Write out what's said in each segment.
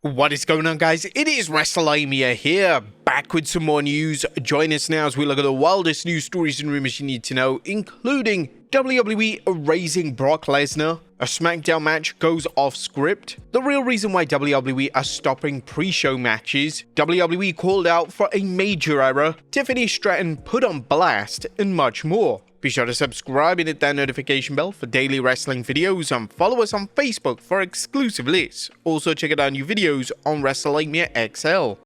What is going on, guys? It is Wrestlelamia here, back with some more news. Join us now as we look at the wildest news stories and rumors you need to know, including WWE erasing Brock Lesnar, a Smackdown match goes off script, the real reason why WWE are stopping pre-show matches, WWE called out for a major error, Tiffany Stratton put on blast, and much more. Be sure to subscribe and hit that notification bell for daily wrestling videos, and follow us on Facebook for exclusive lists. Also check out our new videos on Wrestlelamia XL.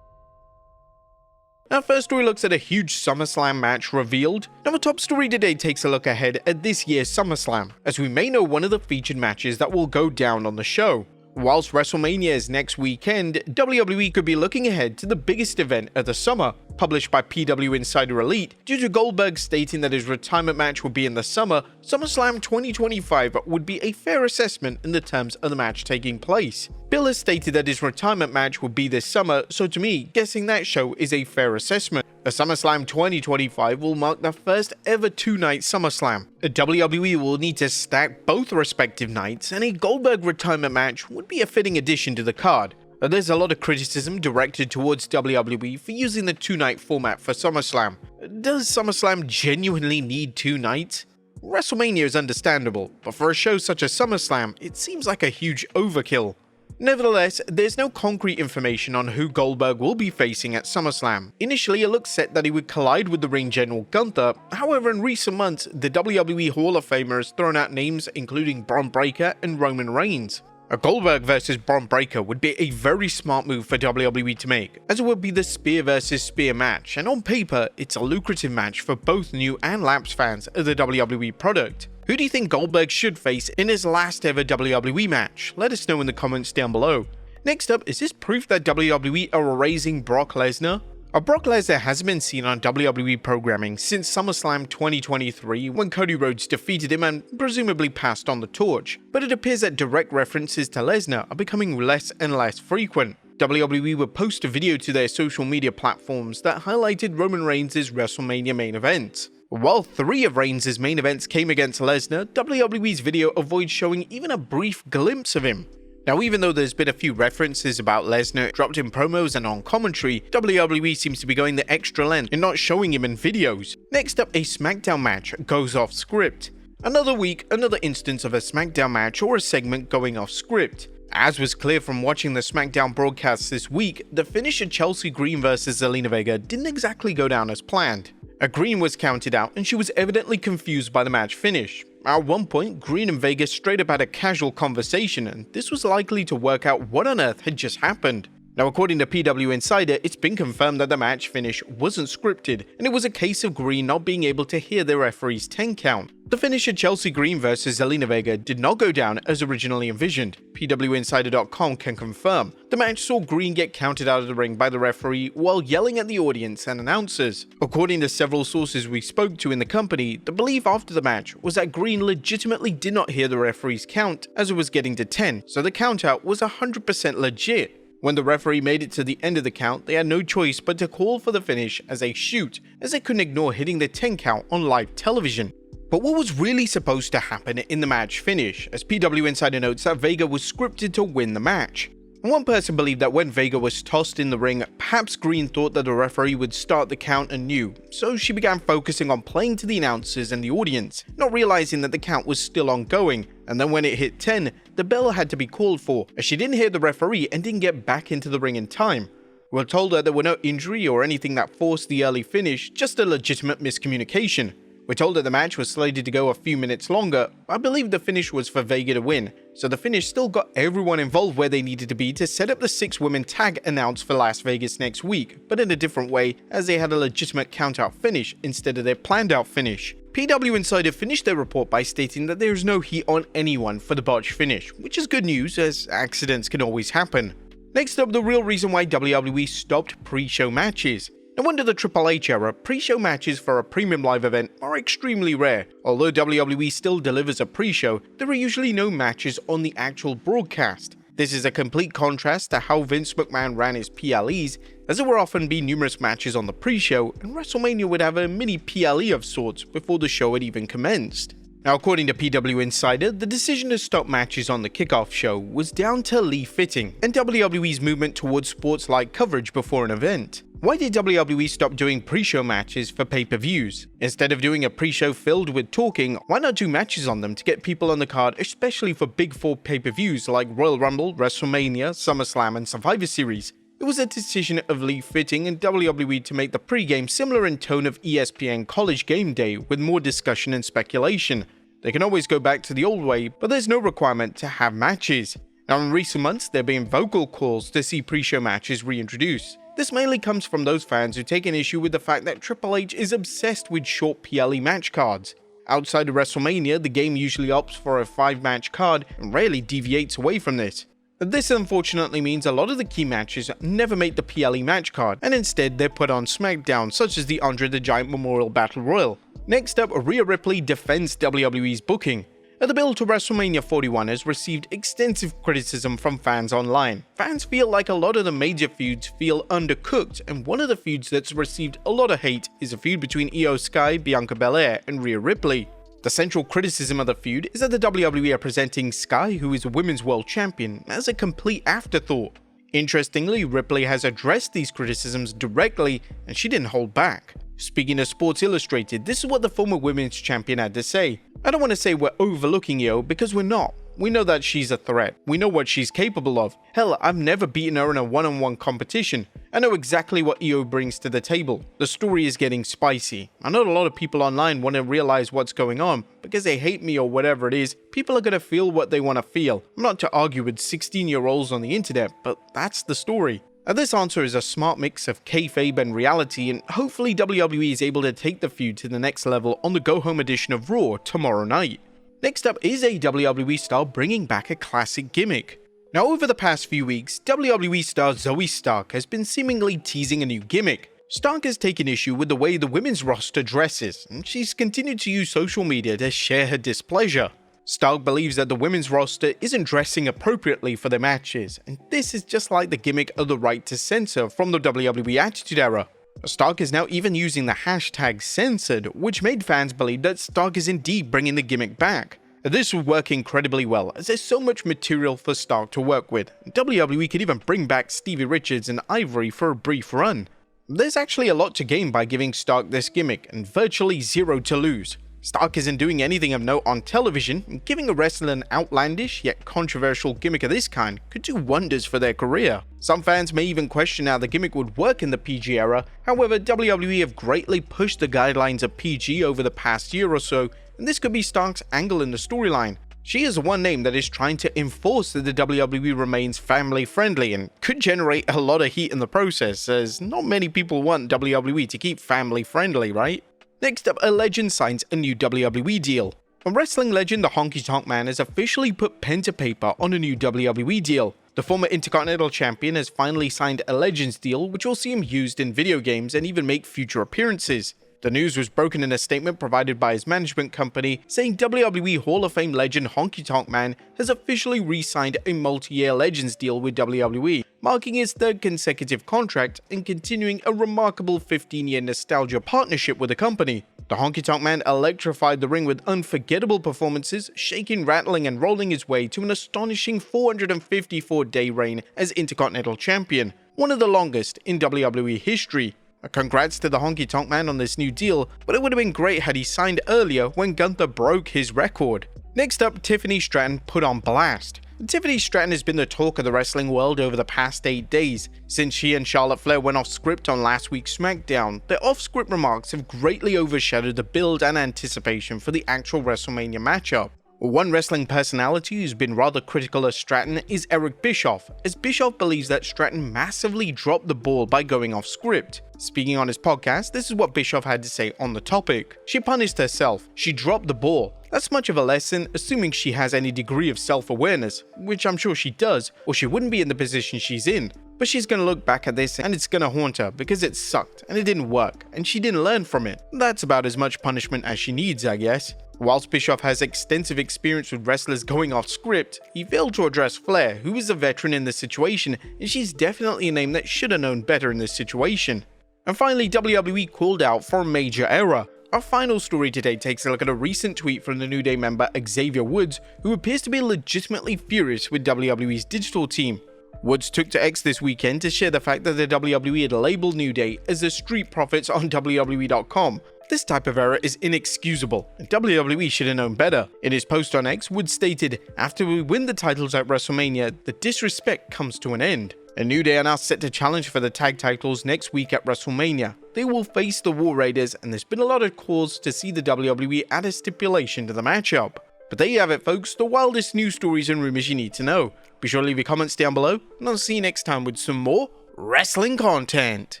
Our first story looks at a huge SummerSlam match revealed. Now, the top story today takes a look ahead at this year's SummerSlam, as we may know one of the featured matches that will go down on the show. Whilst WrestleMania is next weekend, WWE could be looking ahead to the biggest event of the summer. Published by PW Insider Elite, due to Goldberg stating that his retirement match would be in the summer, SummerSlam 2025 would be a fair assessment in the terms of the match taking place. Bill has stated that his retirement match would be this summer, so to me, guessing that show is a fair assessment. The SummerSlam 2025 will mark the first ever two-night SummerSlam. WWE will need to stack both respective nights, and a Goldberg retirement match would be a fitting addition to the card. There's a lot of criticism directed towards WWE for using the two-night format for SummerSlam. Does SummerSlam genuinely need two nights? WrestleMania is understandable, but for a show such as SummerSlam, it seems like a huge overkill. Nevertheless, there's no concrete information on who Goldberg will be facing at SummerSlam. Initially, it looked set that he would collide with the ring general Gunther. However, in recent months, the WWE Hall of Famer has thrown out names including Braun Breaker and Roman Reigns. A Goldberg vs Braun Breaker would be a very smart move for WWE to make, as it would be the Spear vs Spear match, and on paper, it's a lucrative match for both new and lapsed fans of the WWE product. Who do you think Goldberg should face in his last ever WWE match? Let us know in the comments down below. Next up, is this proof that WWE are erasing Brock Lesnar? Brock Lesnar hasn't been seen on WWE programming since SummerSlam 2023 when Cody Rhodes defeated him and presumably passed on the torch, but it appears that direct references to Lesnar are becoming less and less frequent. WWE would post a video to their social media platforms that highlighted Roman Reigns' WrestleMania main event. While 3 of Reigns' main events came against Lesnar, WWE's video avoids showing even a brief glimpse of him. Now, even though there's been a few references about Lesnar dropped in promos and on commentary, WWE seems to be going the extra length in not showing him in videos. Next up, a Smackdown match goes off script. Another week, another instance of a Smackdown match or a segment going off script. As was clear from watching the Smackdown broadcasts this week, the finish of Chelsea Green vs Zelina Vega didn't exactly go down as planned. Green was counted out and she was evidently confused by the match finish. At one point, Green and Vega straight up had a casual conversation, and this was likely to work out what on earth had just happened. Now, according to PW Insider, it's been confirmed that the match finish wasn't scripted, and it was a case of Green not being able to hear the referee's 10 count. The finish of Chelsea Green vs Zelina Vega did not go down as originally envisioned. PWInsider.com can confirm. The match saw Green get counted out of the ring by the referee while yelling at the audience and announcers. According to several sources we spoke to in the company, the belief after the match was that Green legitimately did not hear the referee's count as it was getting to 10, so the countout was 100% legit. When the referee made it to the end of the count, they had no choice but to call for the finish as a shoot, as they couldn't ignore hitting the 10 count on live television. But what was really supposed to happen in the match finish, as PW Insider notes that Vega was scripted to win the match. One person believed that when Vega was tossed in the ring, perhaps Green thought that the referee would start the count anew, so she began focusing on playing to the announcers and the audience, not realizing that the count was still ongoing, and then when it hit 10, the bell had to be called for, as she didn't hear the referee and didn't get back into the ring in time. We're told that there were no injury or anything that forced the early finish, just a legitimate miscommunication. We're told that the match was slated to go a few minutes longer. I believe the finish was for Vega to win, so the finish still got everyone involved where they needed to be to set up the 6-women tag announced for Las Vegas next week, but in a different way, as they had a legitimate count-out finish instead of their planned-out finish. PW Insider finished their report by stating that there is no heat on anyone for the botched finish, which is good news as accidents can always happen. Next up, the real reason why WWE stopped pre-show matches. Now, under the Triple H era, pre-show matches for a premium live event are extremely rare. Although WWE still delivers a pre-show, there are usually no matches on the actual broadcast. This is a complete contrast to how Vince McMahon ran his PLEs, as there would often be numerous matches on the pre-show, and WrestleMania would have a mini PLE of sorts before the show had even commenced. Now, according to PW Insider, the decision to stop matches on the kickoff show was down to Lee Fitting and WWE's movement towards sports-like coverage before an event. Why did WWE stop doing pre-show matches for pay-per-views? Instead of doing a pre-show filled with talking, why not do matches on them to get people on the card, especially for big four pay-per-views like Royal Rumble, WrestleMania, SummerSlam, and Survivor Series? It was a decision of Lee Fitting and WWE to make the pre-game similar in tone of ESPN College Game Day with more discussion and speculation. They can always go back to the old way, but there's no requirement to have matches. Now, in recent months, there have been vocal calls to see pre-show matches reintroduced. This mainly comes from those fans who take an issue with the fact that Triple H is obsessed with short PLE match cards. Outside of WrestleMania, the game usually opts for a 5-match card and rarely deviates away from this. This unfortunately means a lot of the key matches never make the PLE match card, and instead they're put on Smackdown, such as the Andre the Giant Memorial Battle Royal. Next up, Rhea Ripley defends WWE's booking. The build to WrestleMania 41 has received extensive criticism from fans online. Fans feel like a lot of the major feuds feel undercooked, and one of the feuds that's received a lot of hate is a feud between Io Sky, Bianca Belair, and Rhea Ripley. The central criticism of the feud is that the WWE are presenting Sky, who is a women's world champion, as a complete afterthought. Interestingly, Ripley has addressed these criticisms directly, and she didn't hold back. Speaking of Sports Illustrated, this is what the former women's champion had to say. I don't want to say we're overlooking Io, because we're not. We know that she's a threat. We know what she's capable of. Hell, I've never beaten her in a one-on-one competition. I know exactly what Io brings to the table. The story is getting spicy. I know a lot of people online want to realize what's going on. Because they hate me or whatever it is, people are going to feel what they want to feel. I'm not to argue with 16-year-olds on the internet, but that's the story. Now, this answer is a smart mix of kayfabe and reality, and hopefully WWE is able to take the feud to the next level on the go-home edition of Raw tomorrow night. Next up is a WWE star bringing back a classic gimmick. Now, over the past few weeks, WWE star Zoe Stark has been seemingly teasing a new gimmick. Stark has taken issue with the way the women's roster dresses, and she's continued to use social media to share her displeasure. Stark believes that the women's roster isn't dressing appropriately for their matches, and this is just like the gimmick of the right to censor from the WWE Attitude Era. Stark is now even using the hashtag censored, which made fans believe that Stark is indeed bringing the gimmick back. This would work incredibly well, as there's so much material for Stark to work with. WWE could even bring back Stevie Richards and Ivory for a brief run. There's actually a lot to gain by giving Stark this gimmick, and virtually zero to lose. Stark isn't doing anything of note on television, and giving a wrestler an outlandish yet controversial gimmick of this kind could do wonders for their career. Some fans may even question how the gimmick would work in the PG era. However, WWE have greatly pushed the guidelines of PG over the past year or so, and this could be Stark's angle in the storyline. She is one name that is trying to enforce that the WWE remains family friendly, and could generate a lot of heat in the process, as not many people want WWE to keep family friendly, right? Next up, a legend signs a new WWE deal. A wrestling legend, the Honky Tonk Man, has officially put pen to paper on a new WWE deal. The former Intercontinental Champion has finally signed a Legends deal, which will see him used in video games and even make future appearances. The news was broken in a statement provided by his management company, saying WWE Hall of Fame legend Honky Tonk Man has officially re-signed a multi-year Legends deal with WWE, marking his third consecutive contract and continuing a remarkable 15-year nostalgia partnership with the company. The Honky Tonk Man electrified the ring with unforgettable performances, shaking, rattling, and rolling his way to an astonishing 454-day reign as Intercontinental Champion, one of the longest in WWE history. Congrats to the Honky Tonk Man on this new deal, but it would have been great had he signed earlier when Gunther broke his record. Next up, Tiffany Stratton put on blast. Tiffany Stratton has been the talk of the wrestling world over the past 8 days. Since she and Charlotte Flair went off script on last week's Smackdown, their off-script remarks have greatly overshadowed the build and anticipation for the actual WrestleMania matchup. One wrestling personality who's been rather critical of Stratton is Eric Bischoff, as Bischoff believes that Stratton massively dropped the ball by going off script. Speaking on his podcast, this is what Bischoff had to say on the topic. She punished herself. She dropped the ball. That's much of a lesson, assuming she has any degree of self-awareness, which I'm sure she does, or she wouldn't be in the position she's in. But she's gonna look back at this and it's gonna haunt her because it sucked and it didn't work and she didn't learn from it. That's about as much punishment as she needs, I guess. Whilst Bischoff has extensive experience with wrestlers going off script, he failed to address Flair, who is a veteran in this situation, and she's definitely a name that should have known better in this situation. And finally, WWE called out for a major error. Our final story today takes a look at a recent tweet from the New Day member Xavier Woods, who appears to be legitimately furious with WWE's digital team. Woods took to X this weekend to share the fact that the WWE had labeled New Day as the Street Profits on WWE.com. This type of error is inexcusable, and WWE should have known better. In his post on X, Woods stated, "After we win the titles at WrestleMania, the disrespect comes to an end." And New Day are now set to challenge for the tag titles next week at WrestleMania. They will face the War Raiders, and there's been a lot of cause to see the WWE add a stipulation to the matchup. But there you have it, folks, the wildest news stories and rumors you need to know. Be sure to leave your comments down below, and I'll see you next time with some more wrestling content.